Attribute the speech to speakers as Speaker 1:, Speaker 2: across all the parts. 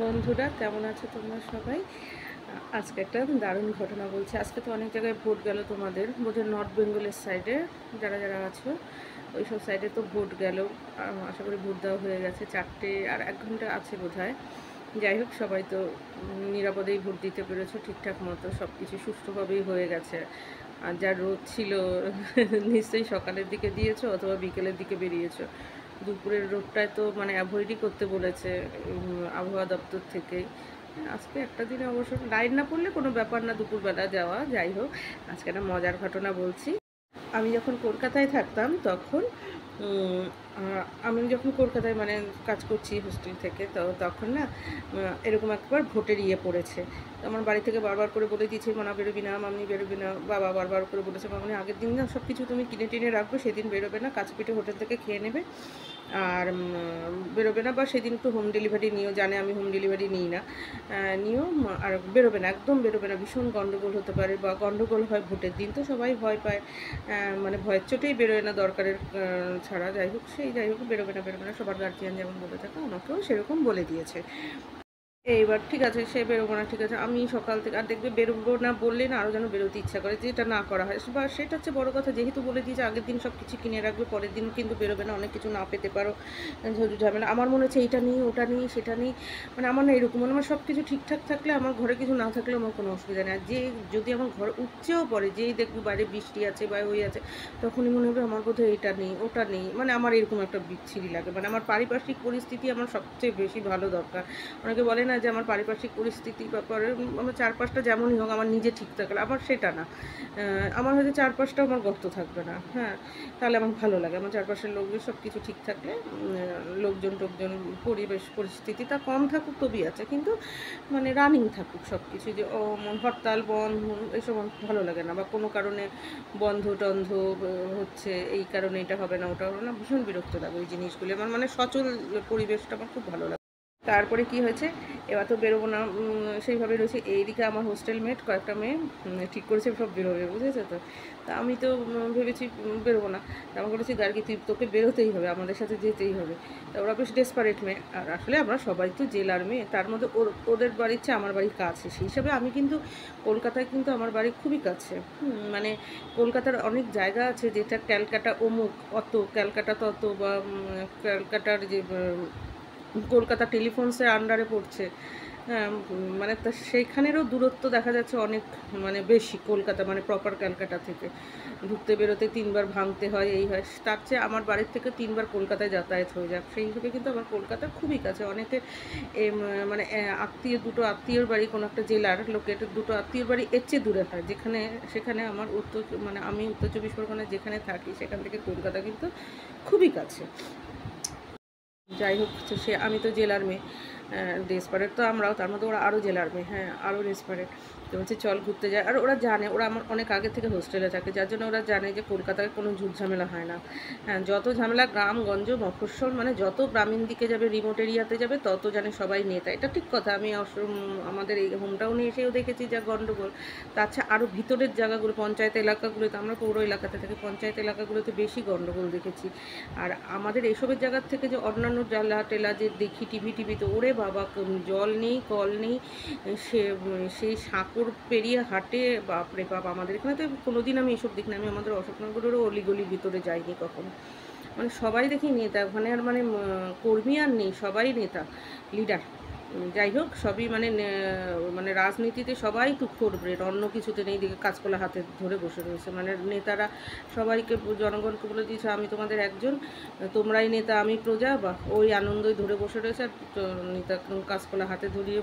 Speaker 1: বন্ধুরা কেমন আছো তোমরা সবাই? আজকে একটা দারুণ ঘটনা বলছি। আজকে তো অনেক জায়গায় ভোট গেল তোমাদের, বোধহয় নর্থ বেঙ্গলের সাইডে যারা যারা আছো ওই সব সাইডে তো ভোট গেল। আশা করি ভোট দেওয়া হয়ে গেছে। 4টে আর 1 ঘন্টা আছে বোধহয়। যাই হোক, সবাই তো নিরাপদেই ভোট দিতে পেরেছো ঠিকঠাক মতো, সব কিছু সুষ্ঠুভাবেই হয়ে গেছে। আর যা রোদ ছিল নিশ্চয়ই সকালের দিকে দিয়েছো অথবা বিকেলের দিকে বেরিয়েছো। দুপুরের রোদটায় তো মানে অ্যাভয়েডই করতে বলেছে আবহাওয়া দপ্তর থেকেই। আজকে একটা দিনে অবশ্য লাইন না পড়লে কোনো ব্যাপার না দুপুরবেলা যাওয়া। যাই হোক, আজকে একটা মজার ঘটনা বলছি। আমি যখন কলকাতায় থাকতাম তখন আমি যখন কলকাতায় মানে কাজ করছি হোস্টেল থেকে, তো তখন না এরকম একবার ভোটের ইয়ে পড়েছে। তো আমার বাড়ি থেকে বারবার করে বলে দিয়েছে, মানা বেরোবি না, মামনি বেরোবি না। বাবা বারবার করে বলেছে, মামনি আগের দিন না সব কিছু তুমি কিনে টিনে রাখবে, সেদিন বেরোবে না, কাছপিঠে হোটেল থেকে খেয়ে নেবে আর বেরোবে না, বা সেদিন একটু হোম ডেলিভারি নিও, জানে আমি হোম ডেলিভারি নিই না, নিও আর বেরোবে না, একদম বেরোবে না, ভীষণ গণ্ডগোল হতে পারে বা গণ্ডগোল হয় ভোটের দিন, তো সবাই ভয় পায়, মানে ভয়ের চোটেই বেরোয় না দরকারের ছাড়া। যাই হোক বেরোবে না বেরোবে না, সবার গার্জিয়ান যেমন বলে থাকে আমাকেও সেরকম বলে দিয়েছে। এইবার ঠিক আছে, সে বেরোবো না, ঠিক আছে। আমি সকাল থেকে আর দেখবে বেরোবো না বললে না আরও যেন বেরোতে ইচ্ছা করে, যেটা না করা হয়, বা সেটা হচ্ছে বড় কথা। যেহেতু বলে দিয়েছে আগের দিন সব কিছু কিনে রাখবে, পরের দিন কিন্তু বেরোবে না, অনেক কিছু না পেতে পারো, ঝুঁঝু ঝামেলা। আমার মনে হচ্ছে এইটা নিই ওটা নিই সেটা নিই, মানে আমার না এরকম মানে আমার সব কিছু ঠিকঠাক থাকলে, আমার ঘরে কিছু না থাকলেও আমার কোনো অসুবিধা নেই। আর যে যদি আমার ঘর উপচেও পড়ে, যেই দেখবো বাইরে বৃষ্টি আছে বা ওই আছে, তখনই মনে হবে আমার বোধহয় এটা নেই ওটা নেই, মানে আমার এরকম একটা বিচ্ছিরি লাগে। মানে আমার পারিপার্শ্বিক পরিস্থিতি আমার সবচেয়ে বেশি ভালো দরকার। অনেকে বলে না যে আমার পারিপার্শ্বিক পরিস্থিতি ব্যাপারে আমার চারপাশটা যেমনই হোক আমার নিজে ঠিক থাকলে, আমার সেটা না। আমার হয়তো চারপাশটাও আমার গর্ত থাকবে না, হ্যাঁ, তাহলে আমার ভালো লাগে। আমার চারপাশের লোকজন সব কিছু ঠিক থাকলে, লোকজন টোকজন পরিবেশ পরিস্থিতি তা কম থাকুক তবেই আছে, কিন্তু মানে রানিং থাকুক সব কিছু, যে হরতাল বন্ধ এসব আমার ভালো লাগে না, বা কোনো কারণে বন্ধ টন্ধ হচ্ছে এই কারণে এটা হবে না ওটা হবে না, ভীষণ বিরক্ত লাগে ওই জিনিসগুলো। আমার মানে সচল পরিবেশটা আমার খুব ভালো লাগে। তারপরে কি হয়েছে, এবার তো বেরোবো না, সেইভাবে রয়েছে। এইদিকে আমার হোস্টেল মেট কয়েকটা মেয়ে ঠিক করেছে সব বেরোবে, বুঝেছো তো। তা আমি তো ভেবেছি বেরোবো না। তা আমার বলেছি গার্গী তুই তোকে বেরোতেই হবে, আমাদের সাথে যেতেই হবে। তা ওরা বেশ ডেসপারেট মেয়ে, আর আসলে আমরা সবাই তো জেলার মেয়ে, তার মধ্যে ওদের বাড়ির চেয়ে আমার বাড়ির কাছে, সেই হিসাবে আমি কিন্তু কলকাতায় কিন্তু আমার বাড়ি খুবই কাছে। মানে কলকাতার অনেক জায়গা আছে যেটা ক্যালকাটা অমুক অত, ক্যালকাটা তত, বা ক্যালকাটার যে কলকাতা টেলিফোনসের আন্ডারে পড়ছে। হ্যাঁ, মানে তা সেইখানেরও দূরত্ব দেখা যাচ্ছে অনেক, মানে বেশি কলকাতা মানে প্রপার ক্যালকাটা থেকে ঢুকতে বেরোতে 3বার ভাঙতে হয়, এই হয়। তার চেয়ে আমার বাড়ির থেকে 3বার কলকাতায় যাতায়াত হয়ে যাক, সেই হিসেবে কিন্তু আমার কলকাতা খুবই কাছে। অনেকে মানে দুটো আত্মীয়র বাড়ি কোনো একটা জেলার লোকের দুটো আত্মীয়র বাড়ি এর চেয়ে দূরে হয়, যেখানে সেখানে আমার মানে আমি উত্তর 24 পরগনায় যেখানে থাকি সেখান থেকে কলকাতা কিন্তু খুবই কাছে। যাই হোক, তো সে আমি তো জেলার মেয়ে, ডেসপারেট তো আমরাও, তার মধ্যে ওরা আরও জেলার মেয়ে, হ্যাঁ আরও ডেসপারেট। তো বলছে চল ঘুরতে যায়, আর ওরা জানে, ওরা আমার অনেক আগে থেকে হোস্টেলে থাকে, যার জন্য ওরা জানে যে কলকাতায় কোনো ঝুট ঝামেলা হয় না। হ্যাঁ, যত ঝামেলা গ্রামগঞ্জ মফস্বল, মানে যত গ্রামীণ দিকে যাবে রিমোট এরিয়াতে যাবে তত জানে সবাই নেতা, এটা ঠিক কথা। আমি আমাদের এই হোমটাউনে এসেও দেখেছি যা গণ্ডগোল। তাছাড়া আরও ভিতরের জায়গাগুলো পঞ্চায়েত এলাকাগুলোতে, আমরা পৌর এলাকাতে থাকি, পঞ্চায়েত এলাকাগুলোতে বেশি গণ্ডগোল দেখেছি। আর আমাদের এসবের জায়গার থেকে যে অন্যান্য জেলা টেলা যে দেখি টিভিতে, ওরে বাবা, জল নেই কল নেই, সে সেই সাঁকর পেরিয়ে হাঁটে, বাপরে বাপ। আমাদের এখানে তো কোনোদিন আমি এসব দেখি না, আমি আমাদের অশোকনগরেরও অলিগলির ভিতরে যাইনি কখনো। মানে সবাই দেখি নেতা ওখানে, আর মানে কর্মী আর নেই, সবাই নেতা লিডার। যাই হোক, সবই মানে মানে রাজনীতিতে সবাই তুখোড় ব্রেড, অন্য কিছুতে নেই, দিকে কাঁচকলা হাতে ধরে বসে রয়েছে। মানে নেতারা সবাইকে জনগণকে বলে দিয়েছে আমি তোমাদের একজন, তোমরাই নেতা আমি প্রজা, বা ওই আনন্দই ধরে বসে রয়েছে। আর নেতা কাঁচকলা হাতে ধরিয়ে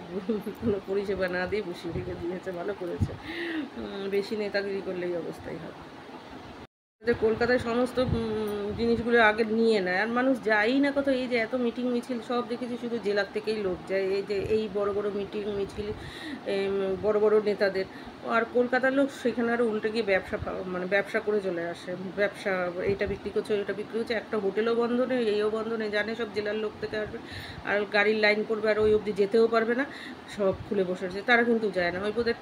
Speaker 1: কোনো পরিষেবা না দিয়ে বসিয়ে রেখে দিয়েছে, ভালো করেছে। বেশি নেতাগিরি করলেই অবস্থাই হয়। কলকাতায় সমস্ত জিনিসগুলো আগে নিয়ে নেয়, আর মানুষ যায়ই না কত। এই যে এত মিটিং মিছিল সব দেখেছি শুধু জেলার থেকেই লোক যায়, এই যে এই বড় বড় মিটিং মিছিল বড় বড় নেতাদের। আর কলকাতার লোক সেখানে আরও উল্টে গিয়ে মানে ব্যবসা করে চলে আসে। ব্যবসা, এইটা বিক্রি করছে ওইটা বিক্রি করছে, একটা হোটেলও বন্ধ নেই, এইও বন্ধ নেই, জানে সব জেলার লোক থেকে আসবে, আর গাড়ির লাইন করবে, আর ওই অবধি যেতেও পারবে না, সব খুলে বসে আছে। তারা কিন্তু যায় না, ওই বোধহয়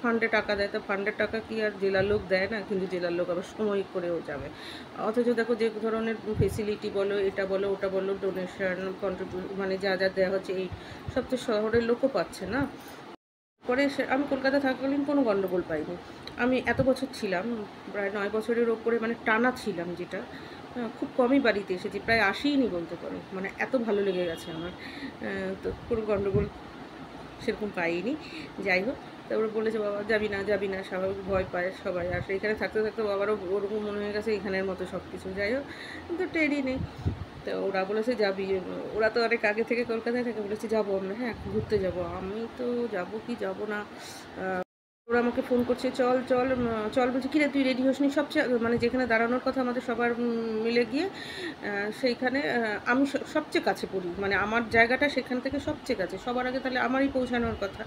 Speaker 1: ফান্ডে টাকা দেয়, তো ফান্ডের টাকা কি আর জেলার লোক দেয় না? কিন্তু জেলার লোক আবার সময় করেও যাবে। অথচ দেখো দেখো যে ধরনের ফেসিলিটি বলো, এটা বলো ওটা বলো, ডোনেশন মানে যা যা দেওয়া হচ্ছে, এই সব তো শহরের লোকও পাচ্ছে না। পরে আমি কলকাতা থাকাকালীন কোনো গণ্ডগোল পাইনি। আমি এত বছর ছিলাম, প্রায় 9 বছরের ওপরে মানে টানা ছিলাম, যেটা খুব কমই বাড়িতে এসেছি, প্রায় আসিনি বলতে পারো। মানে এত ভালো লেগে গেছে আমার। তো কোনো গণ্ডগোল সেরকম পাইনি। যাই হোক, তারপরে বলেছে বাবা যাবি না যাবি না, স্বাভাবিক ভয় পায় সবাই। আর এখানে থাকতে থাকতে বাবারও ওরকম মনে হয়ে গেছে এখানের মতো সব কিছু। যাই হোক, কিন্তু টেরই নেই। তো ওরা বলেছে যাবি, ওরা তো অনেক আগে থেকে কলকাতায় থাকে, বলেছে যাবো আমরা, হ্যাঁ ঘুরতে যাবো। আমি তো যাবো কি যাবো না, ওরা আমাকে ফোন করছে চল চল চল, বলছে কিরে তুই রেডি হসনি, সবচেয়ে মানে যেখানে দাঁড়ানোর কথা আমাদের সবার মিলে গিয়ে সেইখানে আমি সবচেয়ে কাছে পড়ি, মানে আমার জায়গাটা সেখান থেকে সবচেয়ে কাছে, সবার আগে তাহলে আমারই পৌঁছানোর কথা,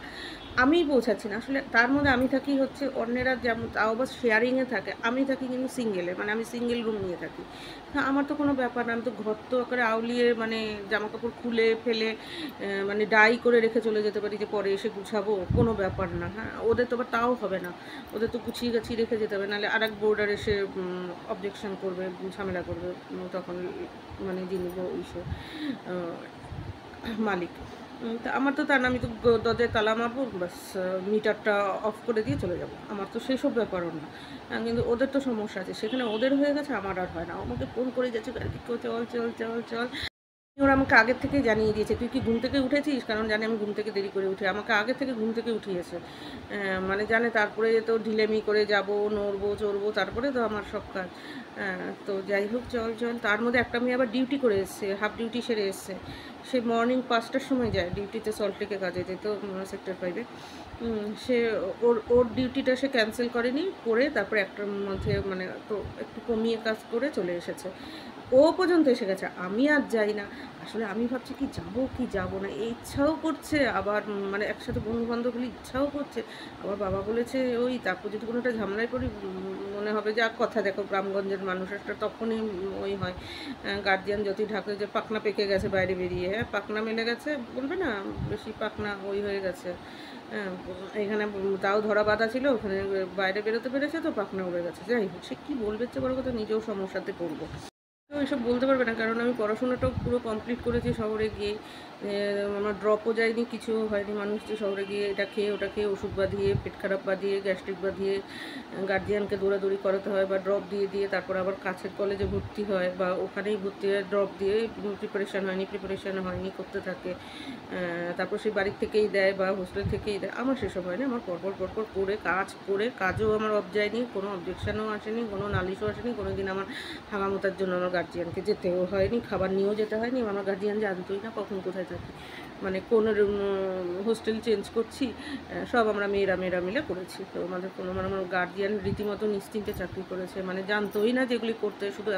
Speaker 1: আমিই পৌঁছাচ্ছি না। আসলে তার মধ্যে আমি থাকি হচ্ছে, অন্যেরা যেমন তাও বা শেয়ারিংয়ে থাকে, আমি থাকি কিন্তু সিঙ্গেলে, মানে আমি সিঙ্গেল রুম নিয়ে থাকি। হ্যাঁ আমার তো কোনো ব্যাপার না, আমি তো ঘর তো আকারে আউলিয়ে মানে জামাকাপড় খুলে ফেলে মানে ডাই করে রেখে চলে যেতে পারি যে পরে এসে গুছাবো, কোনো ব্যাপার না। হ্যাঁ ওদের তো আবার তাও হবে না, ওদের তো গুছিয়ে গাছিয়ে রেখে যেতে হবে, নাহলে আর এক বোর্ডার এসে অবজেকশন করবে, ঝামেলা করবে, তখন মানে যিনি ইসে মালিক। তা আমার তো তা না, আমি তো দরজায় তালা মারবো ব্যাস, মিটারটা অফ করে দিয়ে চলে যাব, আমার তো সেই সব ব্যাপারও না। কিন্তু ওদের তো সমস্যা আছে, সেখানে ওদের হয়ে গেছে, আমার আর হয় না। আমাকে ফোন করে যাচ্ছে চল চল চল চল। ওরা আমাকে আগের থেকেই জানিয়ে দিয়েছে তুই কি ঘুম থেকে উঠেছিস, কারণ জানে আমি ঘুম থেকে দেরি করে উঠি, আমাকে আগে থেকে ঘুম থেকে উঠিয়েছে। মানে জানে তারপরে তো ঢিলেমি করে যাব, নড়বো চড়বো, তারপরে তো আমার সব কাজ। তো যাই হোক চল চল, তার মধ্যে একটা মেয়ে আবার ডিউটি করে এসছে, হাফ ডিউটি সেরে এসছে। সে মর্নিং 5টার সময় যায় ডিউটিতে, সল্টলেকে কাজে যেত, সেক্টর 5-এ। সে ওর ওর ডিউটিটা সে ক্যান্সেল করেনি, করে তারপরে একটার মধ্যে মানে তো একটু কমিয়ে কাজ করে চলে এসেছে। ও পর্যন্ত এসে গেছে, আমি আর যাই না। আসলে আমি ভাবছি কি যাবো কি যাবো না, এই ইচ্ছাও করছে, আবার মানে একসাথে বন্ধুবান্ধব হলে ইচ্ছাও করছে। আবার বাবা বলেছে ওই তারপর যদি কোনো একটা ঝামেলায় পড়ি মনে হবে যে কথা দেখো গ্রামগঞ্জের মানুষ একটা তখনই ওই হয়, গার্জিয়ান যতই ঢাকে যে পাকনা পেকে গেছে বাইরে বেরিয়ে, হ্যাঁ পাকনা মেলে গেছে বলবে না, বেশি পাকনা ওই হয়ে গেছে। হ্যাঁ এখানে তাও ধরা বাঁধা ছিল, ওখানে বাইরে বেরোতে পেরেছে তো পাকনা উড়ে গেছে। যাই হোক, সে কী বলবে হচ্ছে বড় কথা, নিজেও সমস্যাতে পড়বো। তো এসব বলতে পারবে না, কারণ আমি পড়াশোনাটাও পুরো কমপ্লিট করেছি শহরে গিয়ে, আমার ড্রপও যায়নি, কিছু হয়নি। মানুষ যে শহরে গিয়ে এটা খেয়ে ওটা খেয়ে ওষুধ বাঁধিয়ে, পেট খারাপ বাঁধিয়ে, গ্যাস্ট্রিক বাঁধিয়ে গার্জিয়ানকে দৌড়াদৌড়ি করাতে হয়, বা ড্রপ দিয়ে দিয়ে তারপর আবার কাছের কলেজে ভর্তি হয়, বা ওখানেই ভর্তি হয়, ড্রপ দিয়ে প্রিপারেশান হয়নি করতে থাকে। তারপর সে বাড়ির থেকেই দেয় বা হোস্টেল থেকেই দেয়, আমার সেসব হয়নি। আমার পরপর করে কাজও আমার যায়নি, কোনো অবজেকশানও আসেনি, কোনো নালিশও আসেনি, কোনো দিন আমার হাঙামতার জন্য আমার গার্জিয়ানকে যেতেও হয়নি, খাবার নিয়েও যেতে হয়নি। আমার গার্জিয়ান জানতোই না কখন কোথায় থাকি, মানে কোন হোস্টেল চেঞ্জ করছি, সব আমরা মেয়েরা মিলে করেছি। তো আমাদের কোনো মানে আমার গার্জিয়ান রীতিমতো নিশ্চিন্তে চাকরি করেছে, মানে জানতোই না যেগুলি করতে, শুধু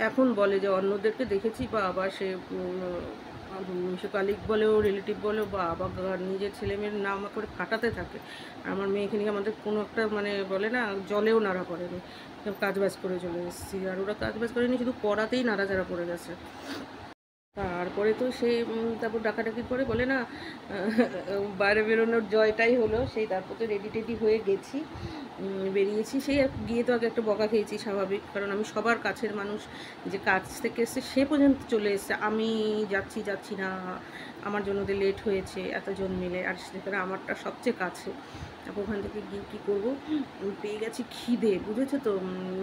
Speaker 1: এখন বলে যে অন্যদেরকে দেখেছি, বা আবার সে কালিগ বলেও, রিলেটিভ বলেও, বা আবার নিজের ছেলেমেয়ের নাম করে ফাটাতে থাকে। আমার মেয়েকে নিয়ে আমাদের কোনো একটা মানে বলে না জলেও নাড়া পড়েনি, কাজবাজ করে চলে এসেছি। আর ওরা কাজবাজ করেনি, শুধু পড়াতেই নাড়াচাড়া পড়ে গেছে। তারপরে তো সে তারপর ডাকাডাকির পরে বলে না বাইরে বেরোনোর জয়টাই হলো, সেই তারপর তো রেডি টেডি হয়ে গেছি, বেরিয়েছি। সেই গিয়ে তো আগে একটা বকা খেয়েছি, স্বাভাবিক, কারণ আমি সবার কাছের মানুষ, যে কাজ থেকে এসছে সে পর্যন্ত চলে এসছে, আমি যাচ্ছি না, আমার জন্য ওদের লেট হয়েছে এতজন মিলে, আর সেখানে আমারটা সবচেয়ে কাছে। তারপর ওখান থেকে গিয়ে কী করবো, পেয়ে গেছি খিদে, বুঝেছো তো,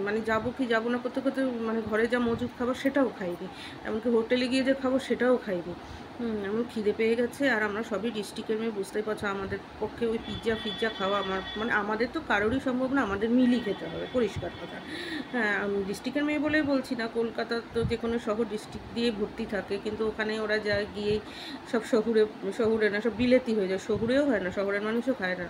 Speaker 1: মানে যাবো কি যাবো না করতে করতে মানে ঘরে যা মজুদ খাবার সেটাও খাইনি, এমনকি হোটেলে গিয়ে যে খাবো সেটাও খাইনি। এমন খিদে পেয়ে গেছে। আর আমরা সবই ডিস্ট্রিক্টের মেয়ে, বুঝতেই পারছো, আমাদের পক্ষে ওই পিৎজা খাওয়া মানে আমাদের তো কারোরই সম্ভব না, আমাদের মিলই খেতে হবে, পরিষ্কার কথা। হ্যাঁ আমি ডিস্ট্রিক্টের মেয়ে বলেই বলছি না, কলকাতা তো যে কোনো শহর ডিস্ট্রিক্ট দিয়ে ভর্তি থাকে, কিন্তু ওখানে ওরা যায় গিয়েই সব শহুরে না, সব বিলেতি হয়ে যায়, শহুরেও হয় না, শহরের মানুষও খায় না।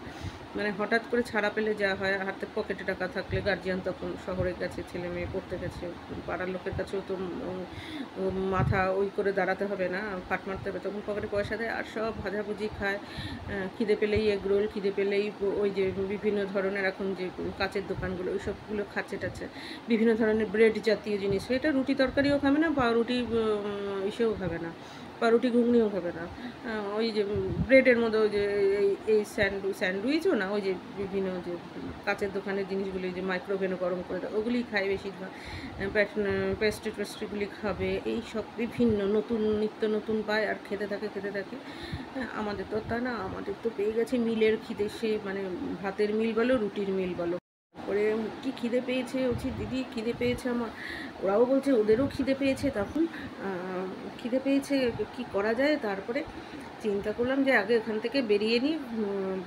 Speaker 1: মানে হঠাৎ করে ছাড়া পেলে যা হয়, হাতে পকেটে টাকা থাকলে গার্জিয়ান তখন শহরের কাছে ছেলে মেয়ে পড়তে গেছে, পাড়ার লোকের কাছেও তো মাথা ওই করে দাঁড়াতে হবে না, ফাট মারতে হবে, তখন পকেটে পয়সা দেয় আর সব ভাজাভুজি খায়। খিদে পেলেই এগরোল, খিদে পেলেই ওই যে বিভিন্ন ধরনের এখন যে কাচের দোকানগুলো ওই সবগুলো খাচ্ছে টাচ্ছে, বিভিন্ন ধরনের ব্রেড জাতীয় জিনিস, এটা রুটি তরকারিও খাবে না, বা রুটি ইসেও খাবে না, বা রুটি ঘুগনিও খাবে না। ওই যে ব্রেডের মধ্যে ওই যে এই স্যান্ডউইচও না, ওই যে বিভিন্ন যে কাচের দোকানের জিনিসগুলি, যে মাইক্রোওভেনে গরম করে দেয় ওগুলি খায় বেশিরভাগ। পেস্ট্রি টেস্ট্রিগুলি খাবে, এই সব বিভিন্ন নতুন নিত্য নতুন পায় আর খেতে থাকে খেতে থাকে। হ্যাঁ, আমাদের তো তা না, আমাদের তো পেয়ে গেছে মিলের খিদে, সে মানে ভাতের মিল বলো রুটির মিল বলো, করে কি খিদে পেয়েছে, বলছি দিদি খিদে পেয়েছে আমার, ওরাও বলছে ওদেরও খিদে পেয়েছে। তখন খিদে পেয়েছে কি করা যায়, তারপরে চিন্তা করলাম যে আগে এখান থেকে বেরিয়ে নিই,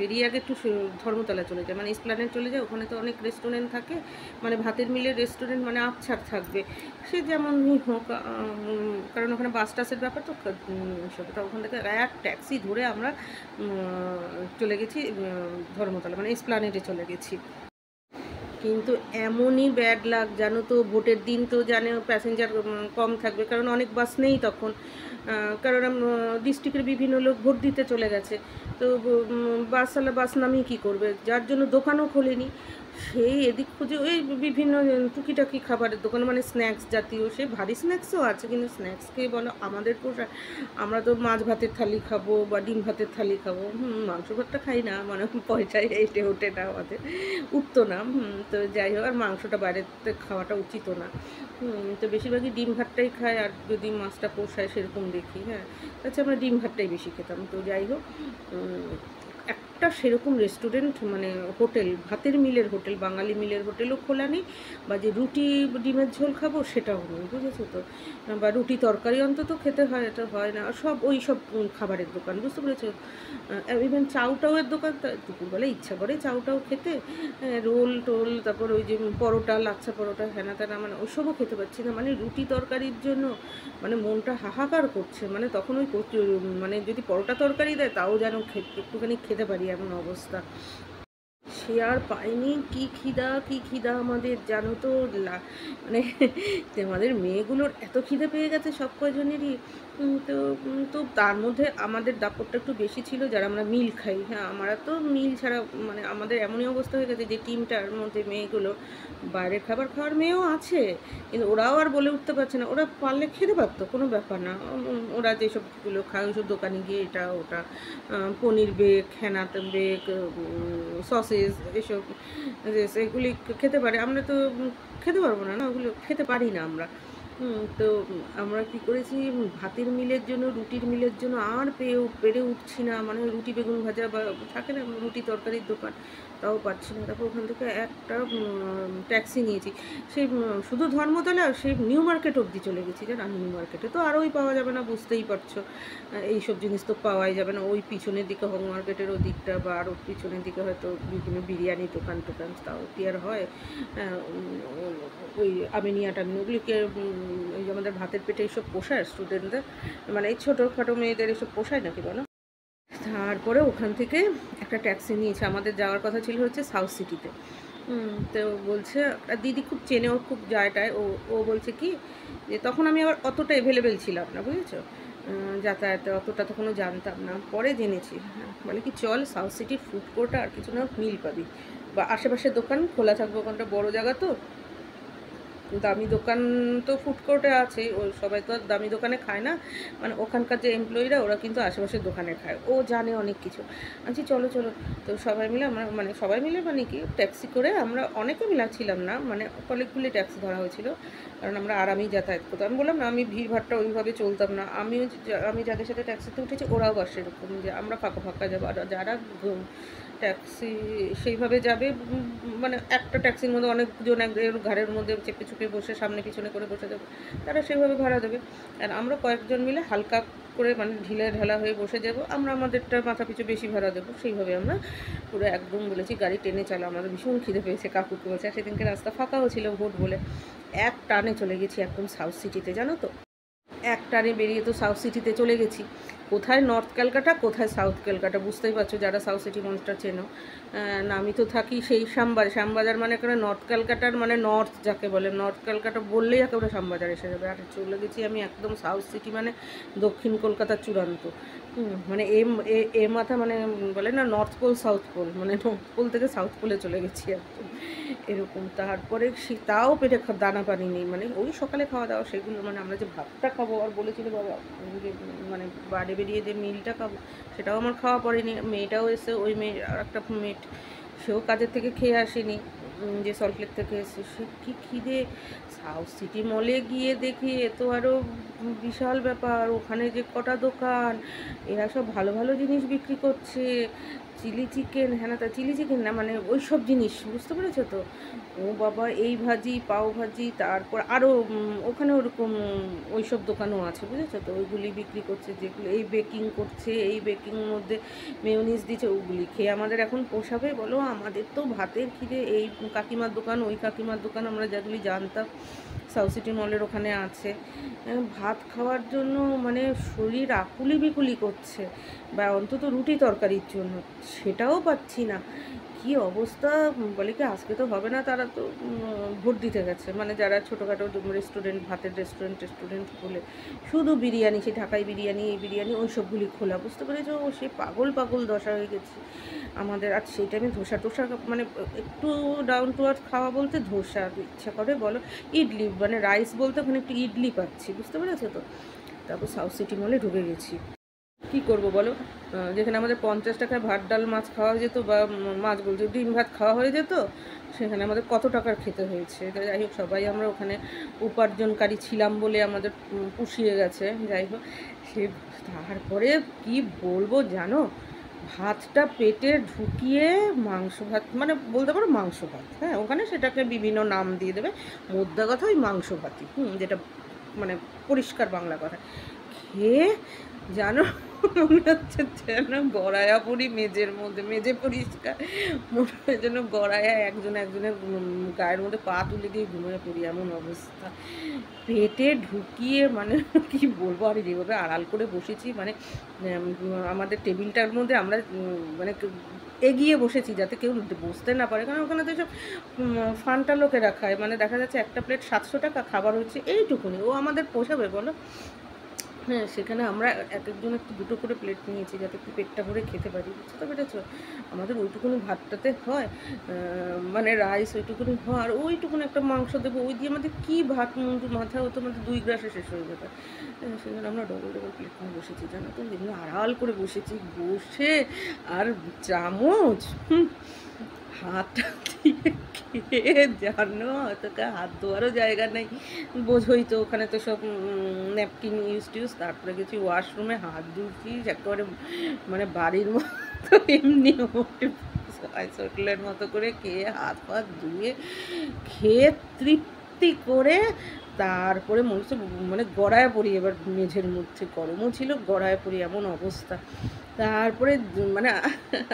Speaker 1: বেরিয়ে আগে একটু ধর্মতলা চলে যায়, মানে এসপ্ল্যানেড চলে যায়, ওখানে তো অনেক রেস্টুরেন্ট থাকে, মানে ভাতের মিলের রেস্টুরেন্ট মানে আপছাড় থাকবে, সে যেমনই হোক, কারণ ওখানে বাস টাসের ব্যাপার তো সেটা, ওখান থেকে এক ট্যাক্সি ধরে আমরা চলে গেছি ধর্মতলা, মানে এসপ্ল্যানেডে চলে গেছি। কিন্তু এমনই ব্যাড লাক জানো তো, ভোটের দিন তো জানো প্যাসেঞ্জার কম থাকবে, কারণ অনেক বাস নেই তখন, কারণ ডিস্ট্রিক্টের বিভিন্ন লোক ভোট দিতে চলে গেছে, তো বাসওয়ালা বাস নামিয়ে কী করবে, যার জন্য দোকানও খোলেনি। সেই এদিক খুঁজে ওই বিভিন্ন টুকিটাকি খাবারের দোকান, মানে স্ন্যাক্স জাতীয়, সে ভারী স্ন্যাক্সও আছে, কিন্তু স্ন্যাক্স খেয়ে বলো আমাদের পোষা, আমরা তো মাছ ভাতের থালি খাবো বা ডিম ভাতের থালি খাবো, মাংস ভাতটা খাই না, মানে পয়সায় এটে ওঠে না, আমাদের উঠতো না। তো যাই হোক, আর মাংসটা বাইরেতে খাওয়াটা উচিতও না। তো বেশিরভাগই ডিম ভাতটাই খায়, আর যদি মাছটা পোষায় সেরকম দেখি, হ্যাঁ, আচ্ছা আমরা ডিম ভাতটাই বেশি খেতাম। তো যাই হোক, একটা সেরকম রেস্টুরেন্ট মানে হোটেল, ভাতের মিলের হোটেল, বাঙালি মিলের হোটেলও খোলা নেই, বা যে রুটি ডিমের ঝোল খাবো সেটাও নেই, বুঝেছো তো, বা রুটি তরকারি অন্তত খেতে হয়, এটা হয় না, সব ওই সব খাবারের দোকান, বুঝতে পেরেছো। ইভেন চাউটাউয়ের দোকান, দুপুরবেলা ইচ্ছা করে চাউটাও খেতে, রোল টোল, তারপর ওই যে পরোটা, লাচ্ছা পরোটা, হ্যানা ত্যানা, মানে ওইসবও খেতে পাচ্ছি না, মানে রুটি তরকারির জন্য মানে মনটা হাহাকার করছে, মানে তখন ওই মানে যদি পরোটা তরকারি দেয় তাও যেন একটুখানি খেতে পারি এমন অবস্থা। সে আর পাইনি, কি খিদা আমাদের জানো তো, মানে আমাদের মেয়েগুলোর এত খিদে পেয়ে গেছে সব কয়জনেরই। তো তার মধ্যে আমাদের দাপটটা একটু বেশি ছিল, যারা আমরা মিল খাই, হ্যাঁ আমরা তো মিল ছাড়া, মানে আমাদের এমনই অবস্থা হয়ে গেছে যে টিমটার মধ্যে মেয়েগুলো, বাইরের খাবার খাওয়ার মেয়েও আছে, কিন্তু ওরাও আর বলে উঠতে পারছে না, ওরা পারলে খেতে পারতো, কোনো ব্যাপার না, ওরা যেসবগুলো খায় ওইসব দোকানে গিয়ে এটা ওটা, পনির বেক, হেনাতে বেক, সসেস, এসব এগুলি খেতে পারে, আমরা তো খেতে পারবো না, না ওগুলো খেতে পারি না আমরা। তো আমরা কী করেছি, ভাতের মিলের জন্য, রুটির মিলের জন্য আর পেরে উঠছি না, মানে রুটি বেগুন ভাজা বা থাকে না রুটি তরকারির দোকান, তাও পাচ্ছি না। তারপর ওখান থেকে একটা ট্যাক্সি নিয়েছি, সেই শুধু ধর্মতলা, সেই নিউ মার্কেট অবধি চলে গেছি, জানো নিউ মার্কেটে তো আরোই পাওয়া যাবে না, বুঝতেই পারছো, এইসব জিনিস তো পাওয়াই যাবে না, ওই পিছনের দিকে হোম মার্কেটের ওদিকটা, বা আরও পিছনের দিকে হয়তো বিভিন্ন বিরিয়ানি দোকান টোকান, তাও কি আর হয়, ওই আমিনিয়া টামিনি ওগুলিকে, ওই যে আমাদের ভাতের পেটে এইসব পোষায় স্টুডেন্টদের, মানে এই ছোটোখাটো মেয়েদের এসব পোষায় নাকি বলো। তারপরে ওখান থেকে একটা ট্যাক্সি নিয়েছে, আমাদের যাওয়ার কথা ছিল হচ্ছে সাউথ সিটিতে। তো বলছে, দিদি খুব চেনে, ও খুব যায়টায়, ও বলছে কি যে, তখন আমি আবার অতটা অ্যাভেলেবেল ছিলাম না, বুঝেছো, যাতায়াতে অতটা তখনও জানতাম না, পরে জেনেছি। হ্যাঁ, বলে কি চল সাউথ সিটির ফুড কোর্টে আর কিছু না মিল পাবি, বা আশেপাশের দোকান খোলা থাকবে, ওখানটা বড়ো জায়গা তো, দামি দোকান তো ফুড কোর্টে আছে, ওই সবাই তো আর দামি দোকানে খায় না, মানে ওখানকার যে এমপ্লয়িরা ওরা কিন্তু আশেপাশের দোকানে খায়, ও জানে অনেক কিছু। আচ্ছা চলো চলো, তো সবাই মিলে আমরা, মানে সবাই মিলে মানে কি ট্যাক্সি করে, আমরা অনেকে মিলাচ্ছিলাম না, মানে অনেকগুলি ট্যাক্সি ধরা হয়েছিল, কারণ আমরা আরামেই যাতায়াত করতাম। আমি বললাম না, আমি ভিড়ভাড়টা ওইভাবে চলতাম না, আমি যাদের সাথে ট্যাক্সিতে উঠেছি ওরাও বাস এরকম, যে আমরা ফাঁকা ফাঁকা যাবো, আর যারা ট্যাক্সি সেইভাবে যাবে, মানে একটা ট্যাক্সির মধ্যে অনেকজন এক ঘাড়ের মধ্যে চেপে চুপে বসে সামনে পিছনে করে বসে যাবে, তারা সেইভাবে ভাড়া দেবে, আর আমরা কয়েকজন মিলে হালকা করে মানে ঢিলে ঢালা হয়ে বসে যাব, আমরা আমাদেরটা মাথা পিছু বেশি ভাড়া দেবো, সেইভাবে আমরা পুরো একদম বলেছি গাড়ি টেনে চালা, আমাদের ভীষণ খিদে পেয়েছে, কাকুকে বলছে, আর সেদিনকে রাস্তা ফাঁকাও ছিল ভোট বলে, এক টানে চলে গেছি একদম সাউথ সিটিতে, জানো তো, এক টানে বেরিয়ে তো সাউথ সিটিতে চলে গেছি। কোথায় নর্থ ক্যালকাটা, কোথায় সাউথ ক্যালকাটা, বুঝতেই পারছো যারা সাউথ সিটি মনস্টার চেনো। না, আমি তো থাকি সেই শ্যামবাজার, মানে এখানে নর্থ ক্যালকাটার মানে নর্থ যাকে বলে, নর্থ ক্যালকাটা বললেই একেবারে শ্যামবাজার এসে যাবে, আর চলে গেছি আমি একদম সাউথ সিটি, মানে দক্ষিণ কলকাতার চূড়ান্ত, মানে এ মাথা, মানে বলে না নর্থ পোল সাউথ পোল, মানে নর্থ পোল থেকে সাউথ পোলে চলে গেছি একদম এরকম। তারপরে তাও পেটে দানা পানি নেই, মানে ওই সকালে খাওয়া দাওয়া সেগুলো, মানে আমরা যে ভাতটা খাবো, আর বলেছিল বাবা যে মানে বাড়ি বেরিয়ে যে মিলটা খাবো, সেটাও আমার খাওয়া পড়েনি। মেয়েটাও এসে, ওই মেয়ে আর একটা মেয়ে সেও কাজের থেকে খেয়ে আসেনি, যে সল্টলেক থেকে এসে সে কী খিদে। সাউথ সিটি মলে গিয়ে দেখি এ তো আরও বিশাল ব্যাপার, ওখানে যে কটা দোকান, এরা সব ভালো ভালো জিনিস বিক্রি করছে, চিলি চিকেন, হ্যাঁ না তা চিলি চিকেন না মানে ওই সব জিনিস, বুঝতে পেরেছো তো। ও বাবা, এই ভাজি পাও ভাজি, তারপর আরও ওখানে ওরকম ওই সব দোকানও আছে, বুঝেছো তো, ওইগুলি বিক্রি করছে, যেগুলো এই বেকিং করছে, এই বেকিংয়ের মধ্যে মেয়োনিজ দিচ্ছে, ওগুলি খেয়ে আমাদের এখন পোষাবে বলো? আমাদের তো ভাতের খিদে, এই কাকিমার দোকান ওই কাকিমার দোকান আমরা যেগুলি জানতাম সাউথ সিটি মলের ওখানে আছে, ভাত খাওয়ার জন্য মানে শরীর আকুলি বিকুলি করছে, বা অন্তত রুটি তরকারির জন্য সেটাও পাচ্ছি না। কি অবস্থা! বলে কি আজকে তো হবে না, তারা তো ভোট দিতে গেছে, মানে যারা ছোটোখাটো রেস্টুরেন্ট, ভাতের রেস্টুরেন্ট খোলে, শুধু বিরিয়ানি, সেই ঢাকাই বিরিয়ানি, এই বিরিয়ানি, ওই সবগুলি খোলা, বুঝতে পেরেছো? সে পাগল পাগল দশা হয়ে গেছে আমাদের। আর সেই টাইমে ধোসা টোসা, মানে একটু ডাউন টু আর্থ খাওয়া বলতে ধোসা ইচ্ছা করে বলো, ইডলি, মানে রাইস বলতে ওখানে একটু ইডলি পাচ্ছি, বুঝতে পেরেছো তো। তারপর সাউথ সিটি মলে ঢুকে গেছি, কী করবো বলো? যেখানে আমাদের 50 টাকায় ভাত ডাল মাছ খাওয়া হয়ে যেত, বা মাছ বলতে ডিম ভাত খাওয়া হয়ে যেত, সেখানে আমাদের কত টাকার খেতে হয়েছে। যাই হোক, সবাই আমরা ওখানে উপার্জনকারী ছিলাম বলে আমাদের পুষিয়ে গেছে। যাই হোক, সে তারপরে কি বলবো জানো, ভাতটা পেটে ঢুকিয়ে মাংস ভাত, মানে বলতে পারো মাংস ভাত, হ্যাঁ ওখানে সেটাকে বিভিন্ন নাম দিয়ে দেবে, মোদ্দা কথা ওই মাংস ভাতই, যেটা মানে পরিষ্কার বাংলা কথা। খেয়ে জানো মনে হচ্ছে যেন গড়াইয়া পড়ি মেঝের মধ্যে, মেঝে পরিষ্কার, মনে হয় যেন গড়াইয়া একজনের গায়ের মধ্যে পা তুলে দিয়ে ঘুমিয়ে পড়ি, এমন অবস্থা। পেটে ঢুকিয়ে মানে কি বলবো, আমি যেভাবে আড়াল করে বসেছি, মানে আমাদের টেবিলটার মধ্যে আমরা মানে এগিয়ে বসেছি যাতে কেউ বসতে না পারে, কারণ ওখানে তো সব ফান্টা লোকেরা খায়, মানে দেখা যাচ্ছে একটা প্লেট 700 টাকা, খাবার হচ্ছে এইটুকুনি, ও আমাদের পোষাবে বলো? হ্যাঁ, সেখানে আমরা একজন একটু দুটো করে প্লেট নিয়েছি যাতে একটু পেটটা ভরে খেতে পারি, বুঝতে পেরেছো? আমাদের ওইটুকুনি ভাতটাতে হয়, মানে রাইস ওইটুকুনি হয়, আর ওইটুকুনি একটা মাংস দেবো, ওই দিয়ে আমাদের কী ভাত মুন্ডু মাথা হতো, আমাদের 2 গ্রাসে শেষ হয়ে যেত। সেখানে আমরা ডবল প্লেট নিয়ে বসেছি, জানো তো, যেগুলো আড়াল করে বসেছি, বসে আর চামচ হাতটা দিয়ে খেয়ে, জানো তোকে হাত ধোয়ারও জায়গা নেই, বোঝোই তো, ওখানে তো সব ন্যাপকিন ইউজ, তারপরে গেছি ওয়াশরুমে, হাত ধুচ্ছি একেবারে মানে বাড়ির মতো এমনি হোটেলের মতো করে খেয়ে, হাত ফাত ধুয়ে খেয়ে তৃপ্তি করে, তারপরে মনে হচ্ছে মানে গড়ায় পড়ি এবার মেঝের মধ্যে, গরমও ছিল, গড়ায় পড়ি, এমন অবস্থা। তারপরে মানে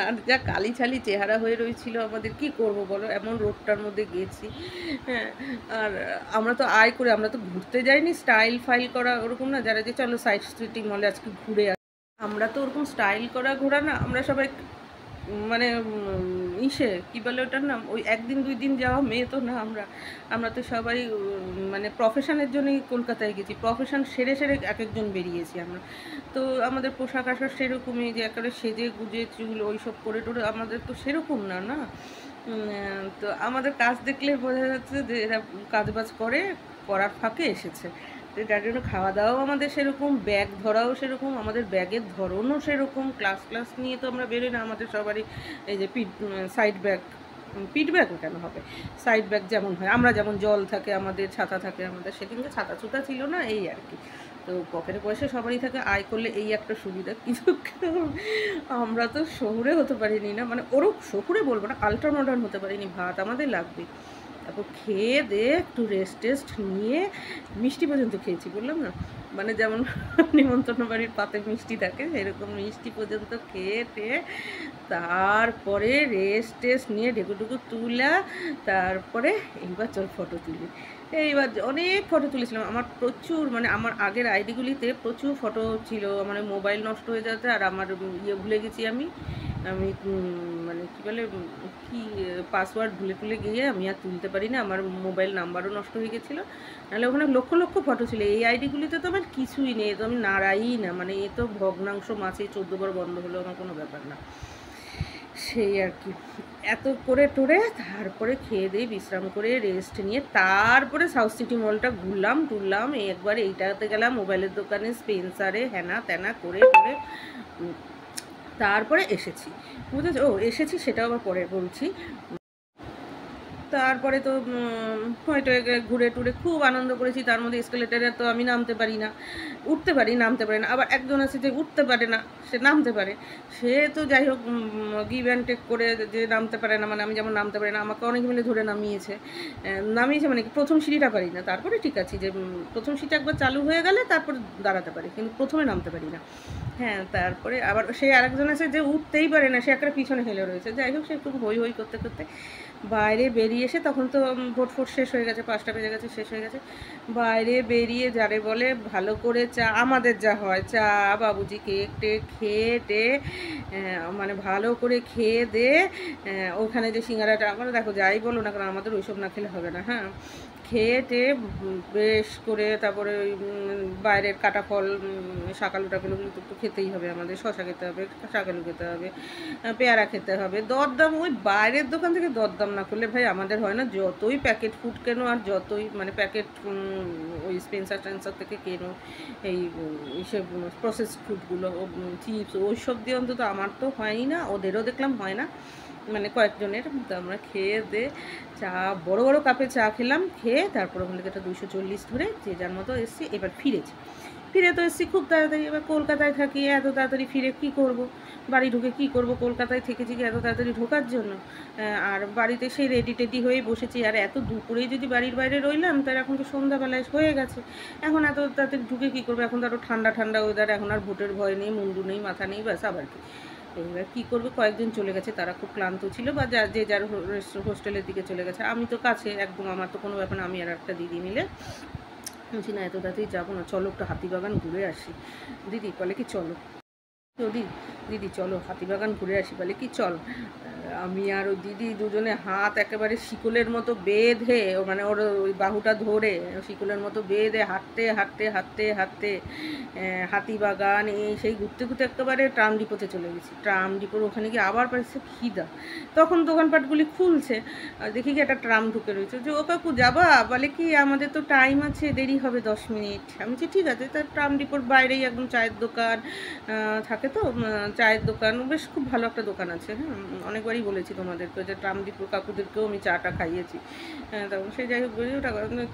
Speaker 1: আর যা কালি ছালি চেহারা হয়ে রয়েছিল আমাদের, কি করব বলো, এমন রোডটার মধ্যে গেছি। হ্যাঁ, আর আমরা তো আয় করে, আমরা তো ঘুরতে যাইনি স্টাইল ফাইল করা ওরকম না, যারা যে চলো সাইড সিটি মলে আজকে ঘুরে আসি, আমরা তো ওরকম স্টাইল করা ঘোরা না, আমরা সবাই মানে ইসে কী বলে ওটার নাম, ওই 1 দিন 2 দিন যাওয়া মেয়ে তো না আমরা, আমরা তো সবাই মানে প্রফেশনের জন্যই কলকাতায় গেছি, প্রফেশন সেরে সেরে এক একজন বেরিয়েছি আমরা। তো আমাদের পোশাক আশাক সেরকমই, যে একেবারে সেজে গুজে চুল ওই সব করে টোরে, আমাদের তো সেরকম না না। তো আমাদের কাজ দেখলে বোঝা যাচ্ছে যে এরা কাজবাজ করে, করার ফাঁকে এসেছে। তো যার জন্য খাওয়া দাওয়াও আমাদের সেরকম, ব্যাগ ধরাও সেরকম, আমাদের ব্যাগের ধরনও সেরকম, ক্লাস নিয়ে তো আমরা বেরোই না, আমাদের সবারই এই যে সাইড ব্যাগ, পিট ব্যাগও কেন হবে, সাইড ব্যাগ যেমন হয়, আমরা যেমন জল থাকে আমাদের, ছাতা থাকে আমাদের, সেদিনকে ছাতা ছুতা ছিল না, এই আর কি। তো পকেটে পয়সা সবারই থাকে, আয় করলে এই একটা সুবিধা, কিন্তু আমরা তো শহুরে হতে পারিনি না, মানে ওরও শহুরে বলবো না, আল্ট্রা মডার্ন হতে পারিনি, ভাত আমাদের লাগবে। তারপর খেয়ে দিয়ে একটু রেস্ট নিয়ে মিষ্টি পর্যন্ত খেয়েছি, বললাম না, মানে যেমন নিমন্ত্রণ বাড়ির পাতে মিষ্টি থাকে সেরকম মিষ্টি পর্যন্ত খেয়ে টেয়ে, তারপরে রেস্ট নিয়ে ঢেকুটুকু তুলা, তারপরে এইবার চল ফটো তুলি। এইবার অনেক ফটো তুলেছিলাম, আমার প্রচুর, মানে আমার আগের আইডিগুলিতে প্রচুর ফটো ছিল, মানে মোবাইল নষ্ট হয়ে যাতে, আর আমার ভুলে গেছি আমি মানে কী বলে কি পাসওয়ার্ড ভুলে গিয়ে আমি আর তুলতে পারি না, আমার মোবাইল নাম্বারও নষ্ট হয়ে গেছিলো, নাহলে ওখানে লক্ষ লক্ষ ফটো ছিল। এই আইডিগুলিতে তো আমার কিছুই নেই, তো আমি নাড়াই না, মানে এ তো ভগ্নাংশ মাসে 14 বার বন্ধ হলো, আমার কোনো ব্যাপার না, সেই আর কি। এত করে টোরে তারপরে খেয়ে দিয়ে বিশ্রাম করে রেস্ট নিয়ে তারপরে সাউথ সিটি মলটা ঘুরলাম একবার, এইটাতে গেলাম মোবাইলের দোকানে, স্পেন্সারে, হ্যানা ত্যানা করে তারপরে এসেছি, বুঝেছো? ও এসেছি সেটাও আবার পরে বলছি। তারপরে তো হয়তো ঘুরে টুরে খুব আনন্দ করেছি। তার মধ্যে এসকেলেটারে তো আমি নামতে পারি না, উঠতে পারি, নামতে পারি না। আবার একজন আছে যে উঠতে পারে না, সে নামতে পারে। সে তো যাই হোক গিভ অ্যান্ড টেক করে যে নামতে পারে না, মানে আমি যেমন নামতে পারি না, আমাকে অনেক মিলে ধরে নামিয়েছে। নামিয়েছে মানে কি, প্রথম সিঁড়িটা পারি না, তারপরে ঠিক আছে যে প্রথম সিঁড়িটা একবার চালু হয়ে গেলে তারপর দাঁড়াতে পারি, কিন্তু প্রথমে নামতে পারি না। হ্যাঁ, তারপরে আবার সে আরেকজন আছে যে উঠতেই পারে না, সে একটা পিছনে ফেলে রয়েছে। যাই হোক, সে একটু হই হই করতে করতে বাইরে বেরিয়ে এসে, তখন তো ভোট ফোট শেষ হয়ে গেছে, 5টা বেজে গেছে, শেষ হয়ে গেছে। বাইরে বেরিয়ে যারে বলে ভালো করে চা, আমাদের যা হয় চা, বাবুজি কেক টেক খেয়ে টে, মানে ভালো করে খেয়ে দে, ওখানে যে সিঙ্গারাটা, মানে দেখো যাই বলো না কারণ আমাদের ওইসব না খেলে হবে না। হ্যাঁ, খেয়ে টে বেশ করে তারপরে ওই বাইরের কাটা ফল, শাকালু টাকালু একটু খেতেই হবে আমাদের, শশা খেতে হবে, শাকালু খেতে হবে, পেয়ারা খেতে হবে। দরদাম ওই বাইরের দোকান থেকে দরদাম না করলে ভাই আমাদের হয় না। যতই প্যাকেট ফুড কেনো আর যতই মানে প্যাকেট ওই স্পেন্সার টেন্সার থেকে কেনো, এই সব প্রসেস ফুডগুলো, চিপস ওইসব দিয়ে অন্তত আমার তো হয়ই না, ওদেরও দেখলাম হয় না, মানে কয়েকজনের। তো আমরা খেয়ে দে চা, বড় বড় কাপে চা খেলাম, খেয়ে তারপর ওখান থেকে একটা 240 ধরে যে যার মতো এসেছি। এবার ফিরেছি, ফিরে তো এসেছি খুব তাড়াতাড়ি। এবার কলকাতায় থাকি, এত তাড়াতাড়ি ফিরে কী করব, বাড়ি ঢুকে কী করব, কলকাতায় থেকেছি কি এত তাড়াতাড়ি ঢোকার জন্য? আর বাড়িতে সেই রেডি টেডি হয়েই বসেছি। আর এত দুপুরেই যদি বাড়ির বাইরে রইলাম, তার এখন তো সন্ধ্যাবেলায় হয়ে গেছে। এখন এত তাড়াতাড়ি ঢুকে কী করবো? এখন তো আরও ঠান্ডা ঠান্ডা ওয়েদার, এখন আর ভোটের ভয় নেই, মুন্ডু নেই, মাথা নেই, ব্যাস আবার কি। এবার কী করবে, কয়েকজন চলে গেছে, তারা খুব ক্লান্ত ছিল বা যে যার হোস্টেলের দিকে চলে গেছে। আমি তো কাছে একদম, আমার তো কোনো ব্যাপার না। আমি আর একটা দিদি মিলে বলছি না এত তাড়াতাড়ি যাবো না, চলো একটু হাতিবাগান ঘুরে আসি। দিদি বলে কি চলো, দিদি দিদি চলো হাতিবাগান ঘুরে আসি। বলে কি চল। আমি আর ওই দিদি দুজনে হাত একেবারে শিকলের মতো বেঁধে, মানে ওর ওই বাহুটা ধরে শিকলের মতো বেঁধে হাঁটতে হাঁটতে হাঁটতে হাঁটতে হাতিবাগান এই সেই ঘুরতে ঘুরতে একেবারে ট্রাম ডিপোতে চলে গেছি। ট্রাম ডিপোর ওখানে গিয়ে আবার পাইছে খিদা, তখন দোকানপাটগুলি খুলছে। দেখি কি একটা ট্রাম ঢুকে রয়েছে। যে ও কাকু যাবা? বলে কি আমাদের তো টাইম আছে, দেরি হবে 10 মিনিট। আমি বলছি ঠিক আছে। তার ট্রাম ডিপোর বাইরেই একদম চায়ের দোকান থাকে, তো চায়ের দোকান বেশ খুব ভালো একটা দোকান আছে। হ্যাঁ, অনেকবারই বলেছি তোমাদেরকে যে ট্রাম ডিপোর কাকুদেরকেও আমি চাটা খাইয়েছি। তখন সে যাই হোক বলি ওটা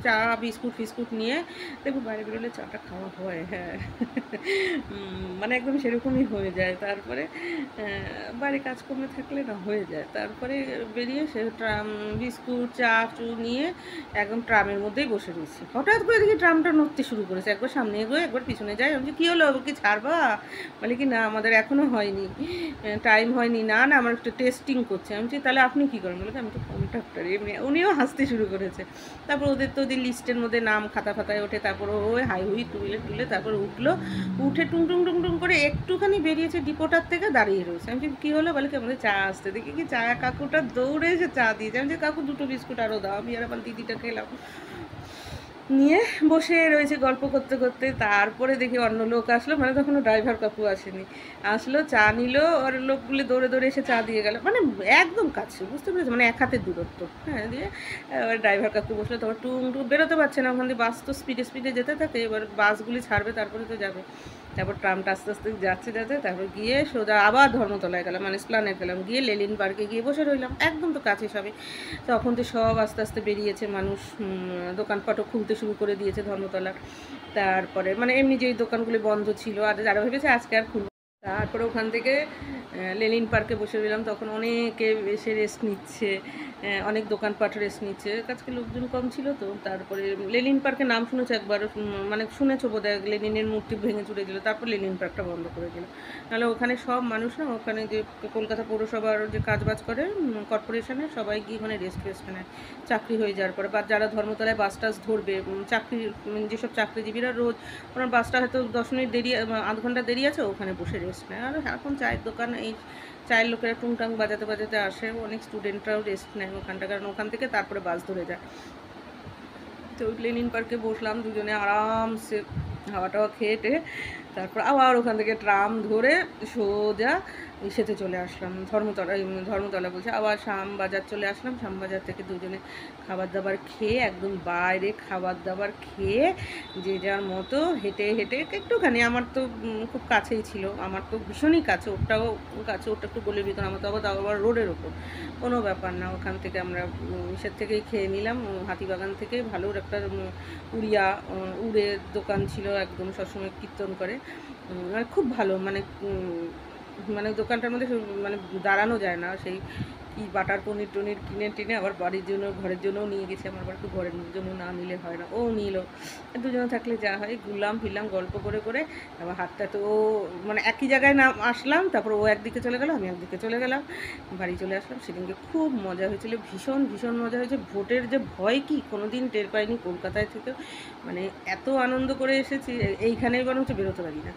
Speaker 1: চা বিস্কুট ফিস্কুট নিয়ে দেখো বাইরে বেরোলে চাটা খাওয়া হয়। হ্যাঁ, মানে একদম সেরকমই হয়ে যায়। তারপরে বাড়ি কাজকর্মে থাকলে না হয়ে যায়। তারপরে বেরিয়ে সে ট্রাম বিস্কুট চা চু নিয়ে একদম ট্রামের মধ্যেই বসে রয়েছি। হঠাৎ করে দেখি ট্রামটা নড়তে শুরু করেছে, একবার সামনে এগোয় একবার পিছনে যায়। আমি কী হলো, কি ছাড়বা? বলে কি না আমাদের এখনও হয়নি, টাইম হয়নি। না না আমার একটু টেস্টিং করছে। আমি বলছি তাহলে আপনি কী করেন? বলে আমি তো কন্ট্রাক্টর। এমনি উনিও হাসতে শুরু করেছে। তারপর ওদের তো ওদের লিস্টের মধ্যে নাম খাতা খাতায় ওঠে। তারপর ওই হাই হুই তুলে তুলে তারপর উঠলো, উঠে টুং টুং টুং টুং করে একটুখানি বেরিয়েছে ডিপোটার থেকে, দাঁড়িয়ে রয়েছে। আমি কী হলো? বলে কি আমাদের চা আসতে। দেখি কি চা কাকুটা দৌড়ে এসে চা দিয়েছে। আমি যে কাকু 2টো বিস্কুট আরও দাও। আমি আর আমার দিদিটা খেলাম, নিয়ে বসে রয়েছে গল্প করতে করতে। তারপরে দেখি অন্য লোক আসলো, মানে তখনও ড্রাইভার কাকু আসেনি, আসলো চা নিল, আর লোকগুলি দৌড়ে দৌড়ে এসে চা দিয়ে গেল, মানে একদম কাছে, বুঝতে পেরেছো, মানে 1 হাতের দূরত্ব। হ্যাঁ, দিয়ে এবার ড্রাইভার কাকু বসলো। তারপর টুং টুং বেরোতে পারছে না ওখান দিয়ে, বাস তো স্পিডে স্পিডে যেতে থাকে। এবার বাসগুলি ছাড়বে তারপরে তো যাবে। তারপর ট্রামটা আস্তে আস্তে যাচ্ছে যাতে, তারপর গিয়ে সোজা আবার ধর্মতলায় গেলাম, মানে স্প্লানেড গেলাম, গিয়ে লেলিন পার্কে গিয়ে বসে রইলাম, একদম তো কাছে সবে। তখন তো সব আস্তে আস্তে বেরিয়েছে মানুষ, দোকানপাটও খুলতে শুরু করে দিয়েছে ধর্মতলার। তারপরে মানে এমনি যেই দোকানগুলি বন্ধ ছিল, আর যারা ভেবেছে আজকে আর খুলবে। তারপরে ওখান থেকে লেনিন পার্কে বসে রইলাম। তখন অনেকে এসে রেস্ট নিচ্ছে, অনেক দোকানপাট রেস্ট নিচ্ছে, আজকে লোকজন কম ছিল তো। তারপরে লেনিন পার্কের নাম শুনেছো একবার, মানে শুনেছো বোধহয়, লেনিনের মূর্তি ভেঙে চুড়ে দিল, তারপর লেনিন পার্কটা বন্ধ করে দিল। নাহলে ওখানে সব মানুষ না, ওখানে যে কলকাতা পৌরসভার যে কাজবাজ করে কর্পোরেশনের সবাই গিয়ে ওখানে রেস্ট ফেস্ট নেয় চাকরি হয়ে যাওয়ার পরে। বা যারা ধর্মতলায় বাস টাস ধরবে, চাকরি যেসব চাকরিজীবীরা রোজ ওনার বাসটা হয়তো 10 মিনিট দেরি, আধ ঘন্টা দেরি আছে, ওখানে বসে রেস্ট নেয়। আর এখন চায়ের দোকান, এই চায়ের লোকেরা টুংটাং বাজাতে বাজাতে আসে, অনেক স্টুডেন্টরাও রেস্ট নেয় ওখানটা, কারণ ওখান থেকে তারপরে বাস ধরে যায়। তো লেনিন পার্কে বসলাম দুজনে আরামসে হাওয়া টাওয়া খেয়ে তারপর আবার ওখান থেকে ট্রাম ধরে সোজা ইসেতে চলে আসলাম, ধর্মতলা বলছে, আবার শ্যামবাজার চলে আসলাম। শ্যামবাজার থেকে দুজনে খাবার দাবার খেয়ে, একদম বাইরে খাবার দাবার খেয়ে যে যার মতো হেঁটে হেঁটে একটুখানি, আমার তো খুব কাছেই ছিল, আমার তো ভীষণই কাছে, ওটাও কাছে, ওটা একটু গলির ভিতর, আমার তো আবার রোডের ওপর, কোনো ব্যাপার না। ওখান থেকে আমরা ইসের থেকেই খেয়ে নিলাম, হাতিবাগান থেকে। ভালো একটা উড়ের দোকান ছিল, একদম সবসময় কীর্তন করে, মানে খুব ভালো, মানে দোকানটার মধ্যে মানে দাঁড়ানো যায় না। সেই কি বাটার পনির টনির কিনে টিনে আবার বাড়ির জন্য, ঘরের জন্যও নিয়ে গেছি। আমার আবার একটু ঘরের জন্য না নিলে হয় না, ও নিল। দুজনে থাকলে যা হয়, ঘুরলাম ফিরলাম গল্প করে করে। আবার হাতটা তো মানে একই জায়গায় না আসলাম, তারপর ও একদিকে চলে গেল, আমি একদিকে চলে গেলাম, বাড়ি চলে আসলাম। সেদিনকে খুব মজা হয়েছিল, ভীষণ ভীষণ মজা হয়েছে। ভোটের যে ভয় কি কোনো দিন টের পাইনি কলকাতায় থেকে, মানে এত আনন্দ করে এসেছি, এইখানেই বরঞ্চ বেরোতে পারি না।